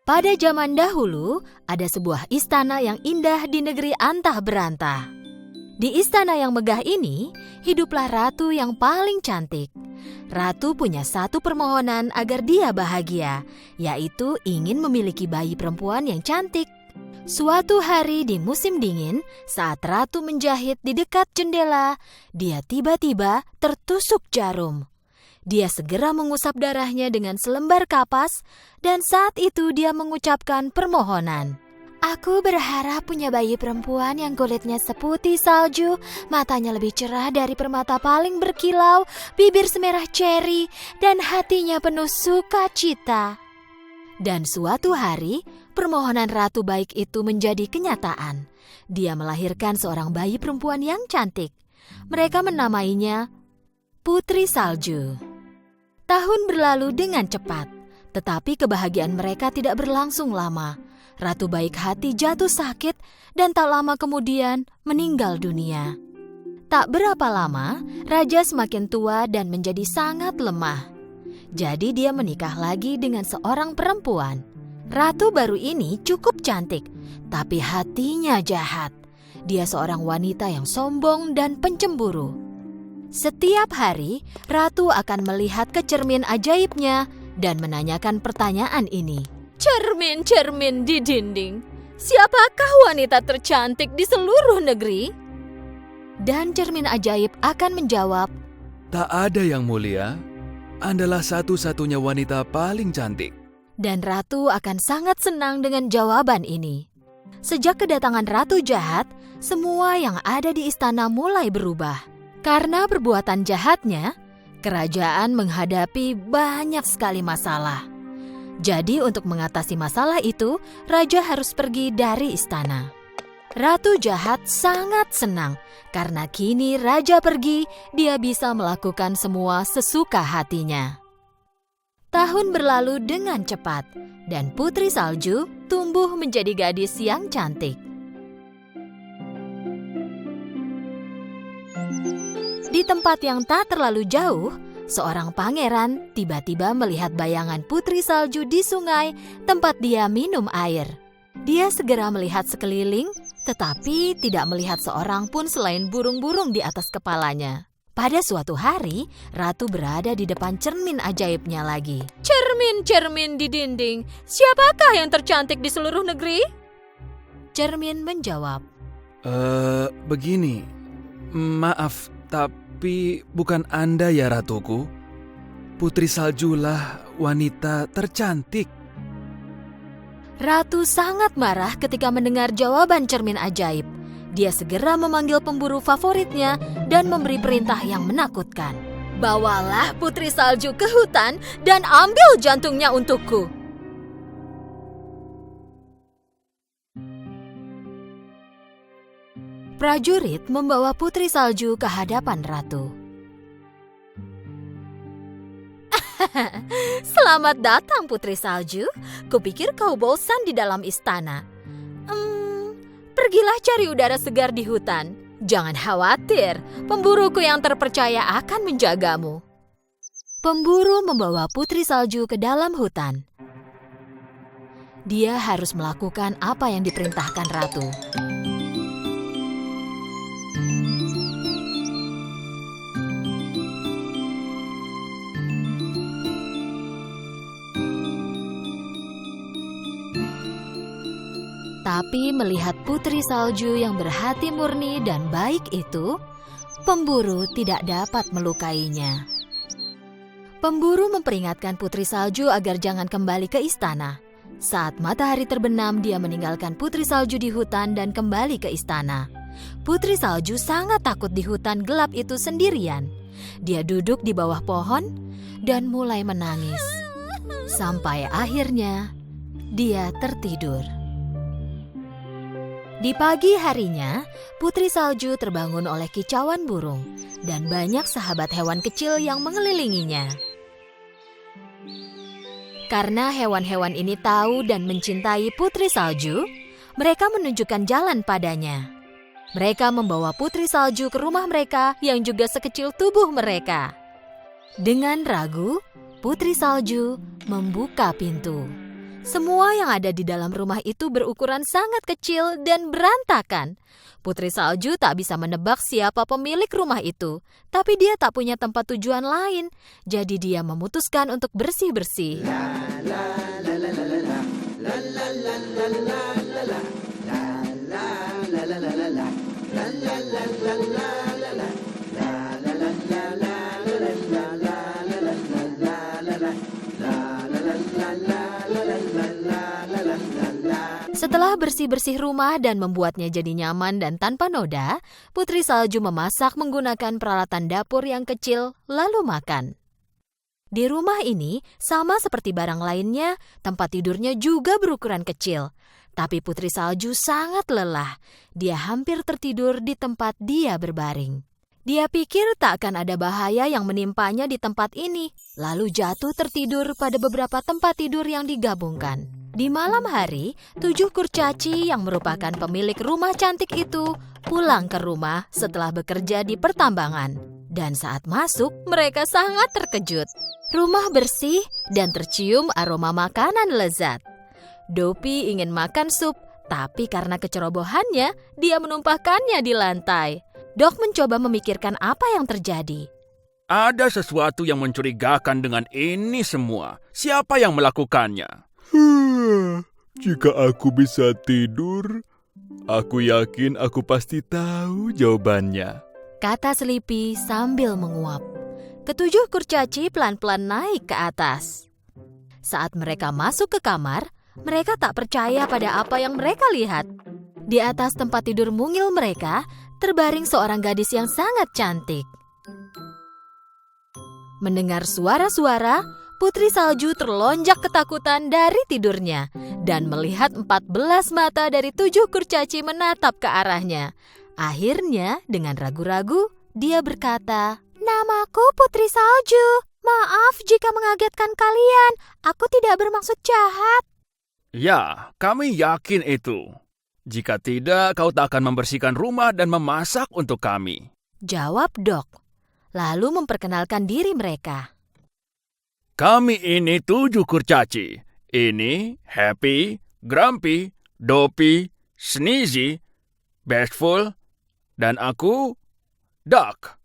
Pada zaman dahulu, ada sebuah istana yang indah di negeri antah berantah. Di istana yang megah ini, hiduplah ratu yang paling cantik. Ratu punya satu permohonan agar dia bahagia, yaitu ingin memiliki bayi perempuan yang cantik. Suatu hari di musim dingin, saat ratu menjahit di dekat jendela, dia tiba-tiba tertusuk jarum. Dia segera mengusap darahnya dengan selembar kapas, dan saat itu dia mengucapkan permohonan. Aku berharap punya bayi perempuan yang kulitnya seputih salju, matanya lebih cerah dari permata paling berkilau, bibir semerah ceri, dan hatinya penuh sukacita. Dan suatu hari, permohonan ratu baik itu menjadi kenyataan. Dia melahirkan seorang bayi perempuan yang cantik. Mereka menamainya Putri Salju. Tahun berlalu dengan cepat, tetapi kebahagiaan mereka tidak berlangsung lama. Ratu baik hati jatuh sakit dan tak lama kemudian meninggal dunia. Tak berapa lama, raja semakin tua dan menjadi sangat lemah. Jadi dia menikah lagi dengan seorang perempuan. Ratu baru ini cukup cantik, tapi hatinya jahat. Dia seorang wanita yang sombong dan pencemburu. Setiap hari, ratu akan melihat ke cermin ajaibnya dan menanyakan pertanyaan ini. Cermin-cermin di dinding, siapakah wanita tercantik di seluruh negeri? Dan cermin ajaib akan menjawab, Tak ada yang mulia, Andalah satu-satunya wanita paling cantik. Dan ratu akan sangat senang dengan jawaban ini. Sejak kedatangan ratu jahat, semua yang ada di istana mulai berubah. Karena perbuatan jahatnya, kerajaan menghadapi banyak sekali masalah. Jadi untuk mengatasi masalah itu, raja harus pergi dari istana. Ratu jahat sangat senang karena kini raja pergi, dia bisa melakukan semua sesuka hatinya. Tahun berlalu dengan cepat dan Putri Salju tumbuh menjadi gadis yang cantik. Di tempat yang tak terlalu jauh, seorang pangeran tiba-tiba melihat bayangan Putri Salju di sungai tempat dia minum air. Dia segera melihat sekeliling, tetapi tidak melihat seorang pun selain burung-burung di atas kepalanya. Pada suatu hari, ratu berada di depan cermin ajaibnya lagi. Cermin-cermin di dinding, siapakah yang tercantik di seluruh negeri? Cermin menjawab, Begini, maaf, tapi bukan Anda ya ratuku. Putri Saljulah wanita tercantik. Ratu sangat marah ketika mendengar jawaban cermin ajaib. Dia segera memanggil pemburu favoritnya dan memberi perintah yang menakutkan. Bawalah Putri Salju ke hutan dan ambil jantungnya untukku. Prajurit membawa Putri Salju ke hadapan ratu. Selamat datang Putri Salju. Kupikir kau bosan di dalam istana. Pergilah cari udara segar di hutan. Jangan khawatir, pemburuku yang terpercaya akan menjagamu. Pemburu membawa Putri Salju ke dalam hutan. Dia harus melakukan apa yang diperintahkan ratu. Tapi melihat Putri Salju yang berhati murni dan baik itu, pemburu tidak dapat melukainya. Pemburu memperingatkan Putri Salju agar jangan kembali ke istana. Saat matahari terbenam, dia meninggalkan Putri Salju di hutan dan kembali ke istana. Putri Salju sangat takut di hutan gelap itu sendirian. Dia duduk di bawah pohon dan mulai menangis. Sampai akhirnya, dia tertidur. Di pagi harinya, Putri Salju terbangun oleh kicauan burung dan banyak sahabat hewan kecil yang mengelilinginya. Karena hewan-hewan ini tahu dan mencintai Putri Salju, mereka menunjukkan jalan padanya. Mereka membawa Putri Salju ke rumah mereka yang juga sekecil tubuh mereka. Dengan ragu, Putri Salju membuka pintu. Semua yang ada di dalam rumah itu berukuran sangat kecil dan berantakan. Putri Salju tak bisa menebak siapa pemilik rumah itu, tapi dia tak punya tempat tujuan lain. Jadi dia memutuskan untuk bersih-bersih. Setelah bersih-bersih rumah dan membuatnya jadi nyaman dan tanpa noda, Putri Salju memasak menggunakan peralatan dapur yang kecil, lalu makan. Di rumah ini, sama seperti barang lainnya, tempat tidurnya juga berukuran kecil. Tapi Putri Salju sangat lelah. Dia hampir tertidur di tempat dia berbaring. Dia pikir tak akan ada bahaya yang menimpanya di tempat ini, lalu jatuh tertidur pada beberapa tempat tidur yang digabungkan. Di malam hari, 7 kurcaci yang merupakan pemilik rumah cantik itu pulang ke rumah setelah bekerja di pertambangan. Dan saat masuk, mereka sangat terkejut. Rumah bersih dan tercium aroma makanan lezat. Dopi ingin makan sup, tapi karena kecerobohannya, dia menumpahkannya di lantai. Dok mencoba memikirkan apa yang terjadi. Ada sesuatu yang mencurigakan dengan ini semua. Siapa yang melakukannya? Jika aku bisa tidur, aku yakin aku pasti tahu jawabannya, kata Selipi sambil menguap. Ketujuh kurcaci pelan-pelan naik ke atas. Saat mereka masuk ke kamar, mereka tak percaya pada apa yang mereka lihat. Di atas tempat tidur mungil mereka, terbaring seorang gadis yang sangat cantik. Mendengar suara-suara, Putri Salju terlonjak ketakutan dari tidurnya dan melihat 14 mata dari 7 kurcaci menatap ke arahnya. Akhirnya, dengan ragu-ragu, dia berkata, "Namaku Putri Salju. Maaf jika mengagetkan kalian. Aku tidak bermaksud jahat." Ya, kami yakin itu. Jika tidak, kau tak akan membersihkan rumah dan memasak untuk kami. Jawab Dok, lalu memperkenalkan diri mereka. Kami ini 7 kurcaci. Ini Happy, Grumpy, Dopi, Sneezy, Bashful, dan aku, Duck.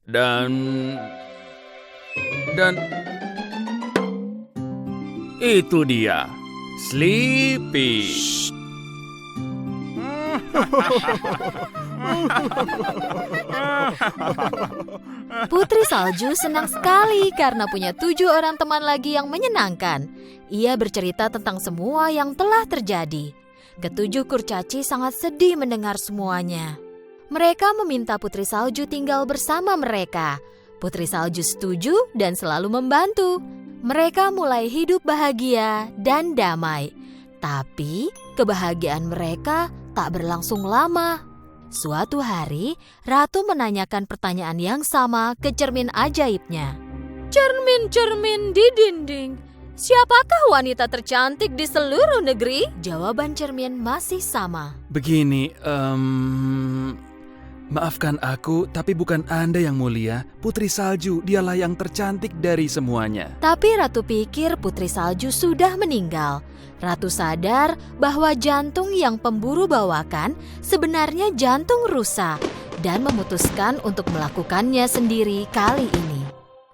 Dan itu dia, Sleepy. Putri Salju senang sekali karena punya 7 orang teman lagi yang menyenangkan. Ia bercerita tentang semua yang telah terjadi. Ketujuh kurcaci sangat sedih mendengar semuanya. Mereka meminta Putri Salju tinggal bersama mereka. Putri Salju setuju dan selalu membantu. Mereka mulai hidup bahagia dan damai. Tapi kebahagiaan mereka tak berlangsung lama. Suatu hari, Ratu menanyakan pertanyaan yang sama ke cermin ajaibnya. "Cermin-cermin di dinding, siapakah wanita tercantik di seluruh negeri?" Jawaban cermin masih sama. Begini, maafkan aku, tapi bukan Anda yang mulia. Putri Salju, dialah yang tercantik dari semuanya. Tapi Ratu pikir Putri Salju sudah meninggal. Ratu sadar bahwa jantung yang pemburu bawakan sebenarnya jantung rusa dan memutuskan untuk melakukannya sendiri kali ini.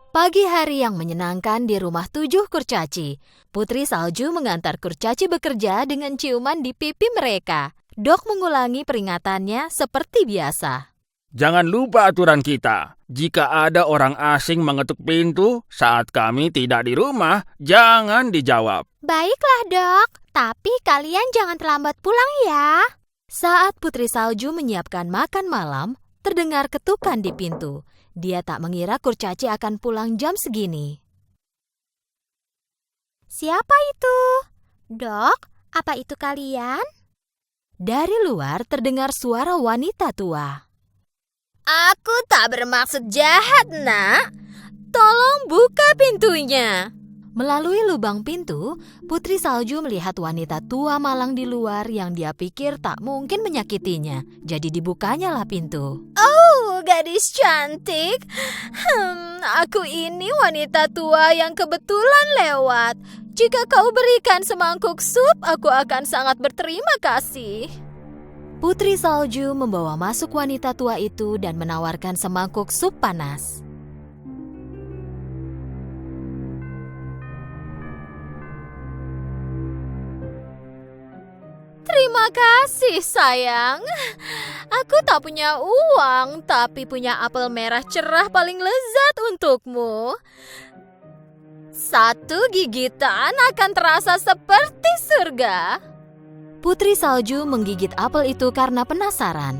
Pagi hari yang menyenangkan di rumah 7 kurcaci. Putri Salju mengantar kurcaci bekerja dengan ciuman di pipi mereka. Dok mengulangi peringatannya seperti biasa. Jangan lupa aturan kita. Jika ada orang asing mengetuk pintu saat kami tidak di rumah, jangan dijawab. Baiklah Dok, tapi kalian jangan terlambat pulang ya. Saat Putri Salju menyiapkan makan malam, terdengar ketukan di pintu. Dia tak mengira kurcaci akan pulang jam segini. Siapa itu? Dok, apa itu kalian? Dari luar terdengar suara wanita tua. Aku tak bermaksud jahat, Nak. Tolong buka pintunya. Melalui lubang pintu, Putri Salju melihat wanita tua malang di luar yang dia pikir tak mungkin menyakitinya. Jadi dibukanyalah pintu. Oh, gadis cantik. Aku ini wanita tua yang kebetulan lewat. Jika kau berikan semangkuk sup, aku akan sangat berterima kasih. Putri Salju membawa masuk wanita tua itu dan menawarkan semangkuk sup panas. Terima kasih, sayang. Aku tak punya uang, tapi punya apel merah cerah paling lezat untukmu. Satu gigitan akan terasa seperti surga. Putri Salju menggigit apel itu karena penasaran.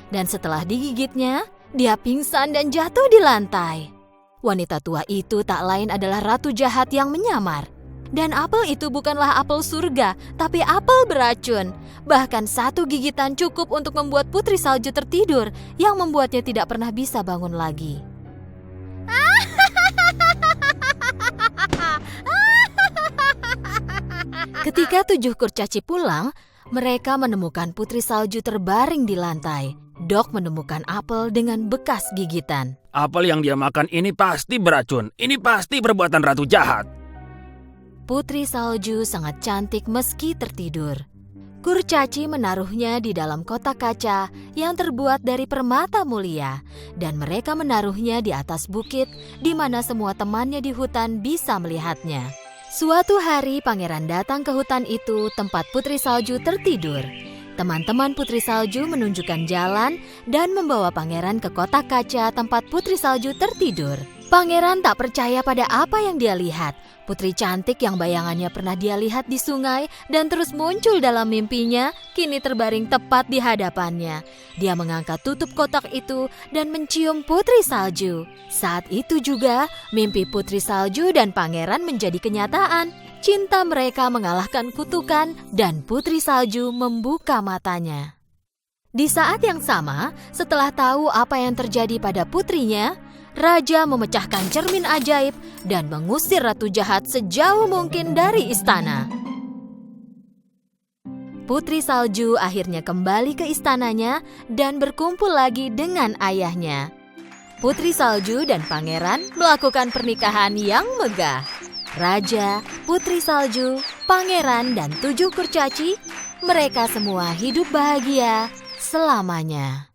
Dan setelah digigitnya, dia pingsan dan jatuh di lantai. Wanita tua itu tak lain adalah ratu jahat yang menyamar. Dan apel itu bukanlah apel surga, tapi apel beracun. Bahkan satu gigitan cukup untuk membuat Putri Salju tertidur, yang membuatnya tidak pernah bisa bangun lagi. Ketika 7 kurcaci pulang, mereka menemukan Putri Salju terbaring di lantai. Dok menemukan apel dengan bekas gigitan. Apel yang dia makan ini pasti beracun. Ini pasti perbuatan ratu jahat. Putri Salju sangat cantik meski tertidur. Kurcaci menaruhnya di dalam kotak kaca yang terbuat dari permata mulia. Dan mereka menaruhnya di atas bukit di mana semua temannya di hutan bisa melihatnya. Suatu hari pangeran datang ke hutan itu tempat Putri Salju tertidur. Teman-teman Putri Salju menunjukkan jalan dan membawa pangeran ke kotak kaca tempat Putri Salju tertidur. Pangeran tak percaya pada apa yang dia lihat. Putri cantik yang bayangannya pernah dia lihat di sungai dan terus muncul dalam mimpinya, kini terbaring tepat di hadapannya. Dia mengangkat tutup kotak itu dan mencium Putri Salju. Saat itu juga, mimpi Putri Salju dan pangeran menjadi kenyataan. Cinta mereka mengalahkan kutukan dan Putri Salju membuka matanya. Di saat yang sama, setelah tahu apa yang terjadi pada putrinya, Raja memecahkan cermin ajaib dan mengusir ratu jahat sejauh mungkin dari istana. Putri Salju akhirnya kembali ke istananya dan berkumpul lagi dengan ayahnya. Putri Salju dan pangeran melakukan pernikahan yang megah. Raja, Putri Salju, pangeran, dan 7 kurcaci, mereka semua hidup bahagia selamanya.